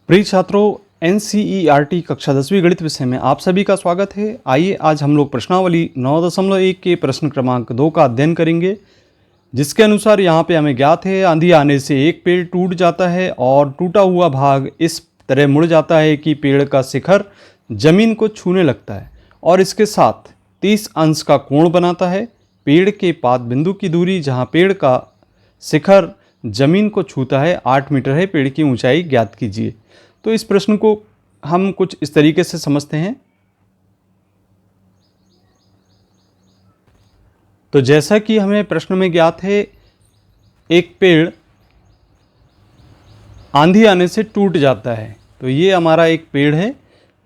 प्रिय छात्रों, एनसीईआरटी कक्षा 10वीं गणित विषय में आप सभी का स्वागत है। आइए आज हम लोग प्रश्नावली 9.1 के प्रश्न क्रमांक 2 का अध्ययन करेंगे, जिसके अनुसार यहाँ पे हमें ज्ञात है आंधी आने से एक पेड़ टूट जाता है और टूटा हुआ भाग इस तरह मुड़ जाता है कि पेड़ का शिखर जमीन को छूने लगता है और इसके साथ 30 अंश का कोण बनाता है। पेड़ के पाद बिंदु की दूरी जहाँ पेड़ का शिखर जमीन को छूता है 8 मीटर है। पेड़ की ऊंचाई ज्ञात कीजिए। तो इस प्रश्न को हम कुछ इस तरीके से समझते हैं। तो जैसा कि हमें प्रश्न में ज्ञात है, एक पेड़ आंधी आने से टूट जाता है। तो ये हमारा एक पेड़ है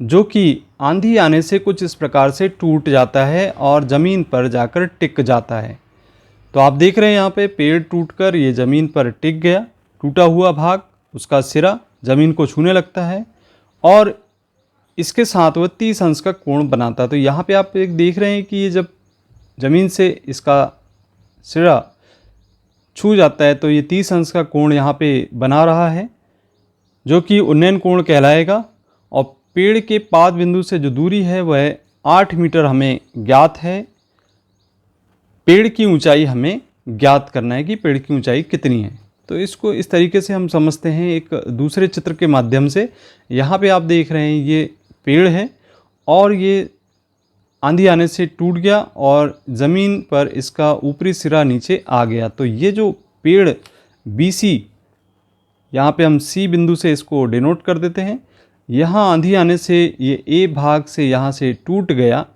जो कि आंधी आने से कुछ इस प्रकार से टूट जाता है और ज़मीन पर जाकर टिक जाता है। तो आप देख रहे हैं यहाँ पे पेड़ टूटकर ये ज़मीन पर टिक गया। टूटा हुआ भाग, उसका सिरा ज़मीन को छूने लगता है और इसके साथ वह 30 अंश का कोण बनाता है। तो यहाँ पे आप एक देख रहे हैं कि ये जब ज़मीन से इसका सिरा छू जाता है तो ये 30 अंश का कोण यहाँ पे बना रहा है, जो कि उन्नयन कोण कहलाएगा। और पेड़ के पाद बिंदु से जो दूरी है वह 8 मीटर हमें ज्ञात है। पेड़ की ऊंचाई हमें ज्ञात करना है कि पेड़ की ऊंचाई कितनी है। तो इसको इस तरीके से हम समझते हैं एक दूसरे चित्र के माध्यम से। यहाँ पे आप देख रहे हैं ये पेड़ है और ये आंधी आने से टूट गया और ज़मीन पर इसका ऊपरी सिरा नीचे आ गया। तो ये जो पेड़ BC, यहाँ पे हम C बिंदु से इसको डिनोट कर देते हैं। यहाँ आंधी आने से ये A भाग से यहाँ से टूट गया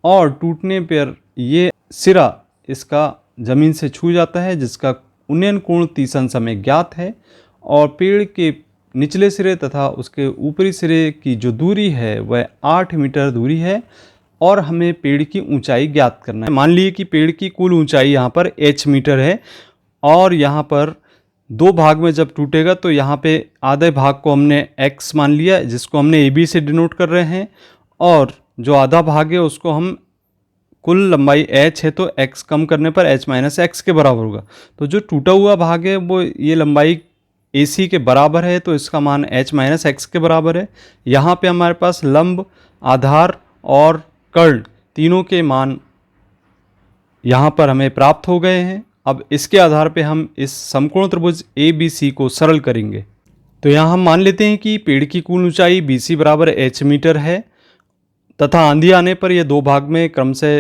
और टूटने पर ये सिरा इसका ज़मीन से छू जाता है, जिसका उन्नयन कोण 30 अंश हमें ज्ञात है। और पेड़ के निचले सिरे तथा उसके ऊपरी सिरे की जो दूरी है वह 8 मीटर दूरी है और हमें पेड़ की ऊंचाई ज्ञात करना है। मान लीजिए कि पेड़ की कुल ऊंचाई यहाँ पर h मीटर है और यहाँ पर दो भाग में जब टूटेगा तो यहाँ पे आधे भाग को हमने x मान लिया, जिसको हमने AB से डिनोट कर रहे हैं, और जो आधा भाग है उसको हम कुल लंबाई h है तो x कम करने पर h माइनस x के बराबर होगा। तो जो टूटा हुआ भाग है वो ये लंबाई AC के बराबर है, तो इसका मान h माइनस x के बराबर है। यहाँ पे हमारे पास लंब, आधार और कर्ण तीनों के मान यहाँ पर हमें प्राप्त हो गए हैं। अब इसके आधार पे हम इस समकोण त्रिभुज ABC को सरल करेंगे। तो यहाँ हम मान लेते हैं कि पेड़ की कुल ऊंचाई BC बराबर h मीटर है तथा आंधी आने पर यह दो भाग में क्रम से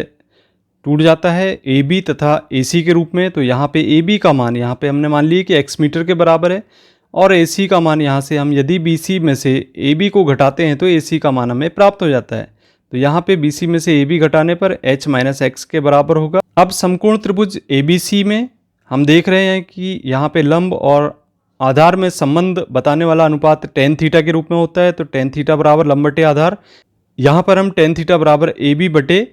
टूट जाता है, AB तथा AC के रूप में। तो यहाँ पे AB का मान यहाँ पे हमने मान लिया कि x मीटर के बराबर है और AC का मान यहाँ से हम यदि BC में से AB को घटाते हैं तो AC का मान हमें प्राप्त हो जाता है। तो यहाँ पे BC में से AB घटाने पर h माइनस x के बराबर होगा। अब समकोण त्रिभुज ABC में हम देख रहे हैं कि यहाँ पे लंब और आधार में संबंध बताने वाला अनुपात tan थीटा के रूप में होता है। तो tan थीटा बराबर लंब बटे आधार। यहाँ पर हम tan थीटा बराबर AB बटे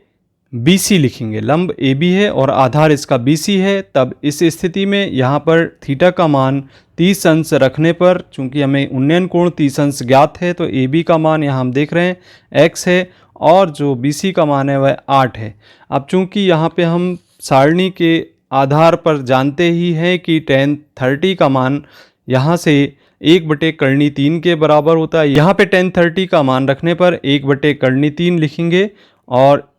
BC लिखेंगे। लंब AB है और आधार इसका BC है। तब इस स्थिति में यहाँ पर थीटा का मान 30 अंश रखने पर, चूंकि हमें उन्नयन कोण 30 अंश ज्ञात है, तो AB का मान यहाँ हम देख रहे हैं x है और जो BC का मान है वह 8 है। अब चूंकि यहाँ पे हम सारणी के आधार पर जानते ही हैं कि tan 30 का मान यहाँ से 1 बटे कर्णी 3 के बराबर होता है। यहाँ पे tan 30 का मान रखने पर 1 बटे कर्णी 3 लिखेंगे और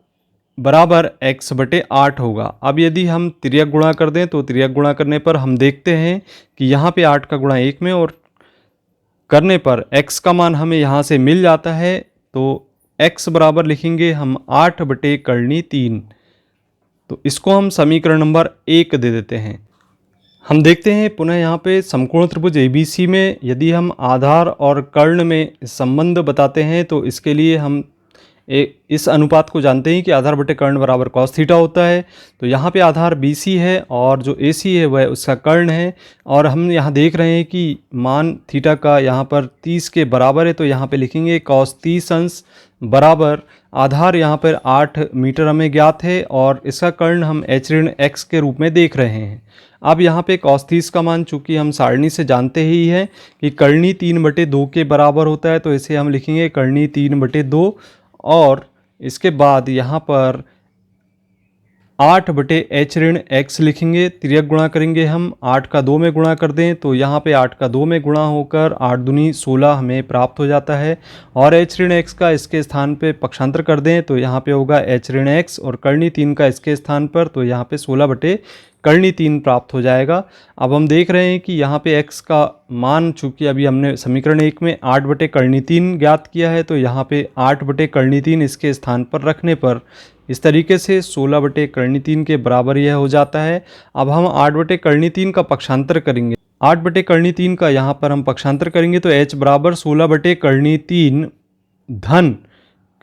बराबर x बटे 8 होगा। अब यदि हम तिर्यक गुणा कर दें तो तिर्यक गुणा करने पर हम देखते हैं कि यहाँ पे 8 का गुणा 1 में और करने पर x का मान हमें यहाँ से मिल जाता है। तो x बराबर लिखेंगे हम 8 बटे कर्णी 3। तो इसको हम समीकरण नंबर 1 दे देते हैं। हम देखते हैं पुनः यहाँ पे समकोण त्रिभुज ABC में यदि हम आधार और कर्ण में संबंध बताते हैं तो इसके लिए हम इस अनुपात को जानते हैं कि आधार बटे कर्ण बराबर cos थीटा होता है। तो यहाँ पे आधार BC है और जो AC है वह उसका कर्ण है और हम यहाँ देख रहे हैं कि मान थीटा का यहाँ पर 30 के बराबर है। तो यहाँ पे लिखेंगे cos 30 अंश बराबर आधार यहाँ पर 8 मीटर हमें ज्ञात है और इसका कर्ण हम h ऋण x के रूप में देख रहे हैं। अब यहाँ पे cos 30 का मान चूँकि हम सारणी से जानते ही हैं कि कर्णी 3 बटे 2 के बराबर होता है, तो इसे हम लिखेंगे कर्णी 3 बटे 2 और इसके बाद यहाँ पर 8 बटे h ऋण x लिखेंगे, तिर्यक गुणा करेंगे हम, 8 का 2 में गुणा कर दें तो यहाँ पे 8 का 2 में गुणा होकर 8 दूनी 16 हमें प्राप्त हो जाता है। और h ऋण x का इसके स्थान पे पक्षांतर कर दें तो यहाँ पे होगा h ऋण x, और कर्णी 3 का इसके स्थान पर तो यहाँ पे 16 बटे कर्णी 3 प्राप्त हो जाएगा। अब हम देख रहे हैं कि यहाँ पे x का मान, चूंकि अभी हमने समीकरण 1 में 8 बटे कर्णी 3 ज्ञात किया है, तो यहाँ पे 8 बटे कर्णी 3 इसके स्थान पर रखने पर इस तरीके से 16 बटे कर्णी 3 के बराबर यह हो जाता है। अब हम 8 बटे कर्णी 3 का पक्षांतर करेंगे। 8 बटे कर्णी 3 का यहाँ पर हम पक्षांतर करेंगे तो h बराबर 16 बटे कर्णी 3 धन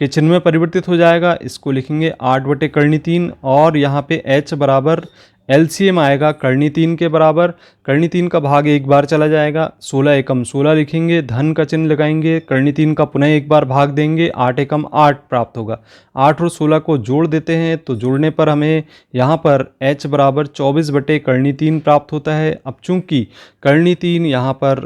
के चिन्ह में परिवर्तित हो जाएगा। इसको लिखेंगे 8 बटे कर्णी 3, और यहाँ पे h बराबर एलसीएम आएगा कर्णी 3 के बराबर। कर्णी 3 का भाग एक बार चला जाएगा, 16 एकम 16 लिखेंगे, धन का चिन्ह लगाएंगे, कर्णी 3 का पुनः एक बार भाग देंगे, 8 एकम 8 प्राप्त होगा। 8 और 16 को जोड़ देते हैं तो जोड़ने पर हमें यहाँ पर h बराबर 24 बटे कर्णी 3 प्राप्त होता है। अब चूंकि कर्णी 3 यहाँ पर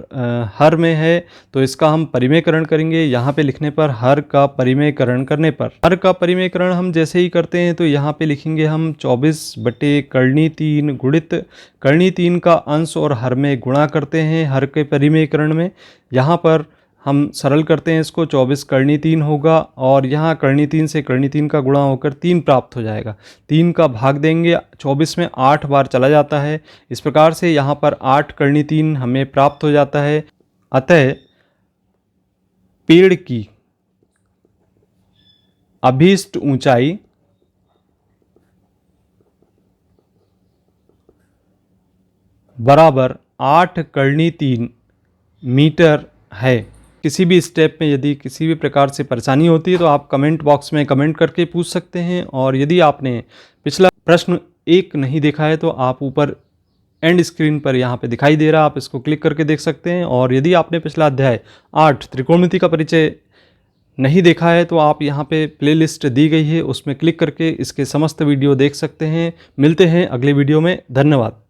हर में है तो इसका हम परिमेयकरण करेंगे। यहाँ पे लिखने पर हर का परिमेयकरण करने पर, हर का परिमेयकरण हम जैसे ही करते हैं तो यहाँ पे लिखेंगे हम 24 बटे कर्णी 3 गुणित कर्णी 3 का अंश और हर में गुणा करते हैं हर के परिमेयकरण में। यहाँ पर हम सरल करते हैं इसको, 24 कर्णी 3 होगा, और यहाँ कर्णी 3 से कर्णी 3 का गुणा होकर 3 प्राप्त हो जाएगा। 3 का भाग देंगे, 24 में 8 बार चला जाता है। इस प्रकार से यहाँ पर 8 कर्णी 3 हमें प्राप्त हो जाता है। अतः पेड़ की अभीष्ट ऊंचाई बराबर 8 कर्णी 3 मीटर है। किसी भी स्टेप में यदि किसी भी प्रकार से परेशानी होती है तो आप कमेंट बॉक्स में कमेंट करके पूछ सकते हैं। और यदि आपने पिछला प्रश्न 1 नहीं देखा है तो आप ऊपर एंड स्क्रीन पर यहाँ पे दिखाई दे रहा है, आप इसको क्लिक करके देख सकते हैं। और यदि आपने पिछला अध्याय 8 त्रिकोणमिति का परिचय नहीं देखा है तो आप यहाँ पे प्लेलिस्ट दी गई है, उसमें क्लिक करके इसके समस्त वीडियो देख सकते हैं। मिलते हैं अगले वीडियो में, धन्यवाद।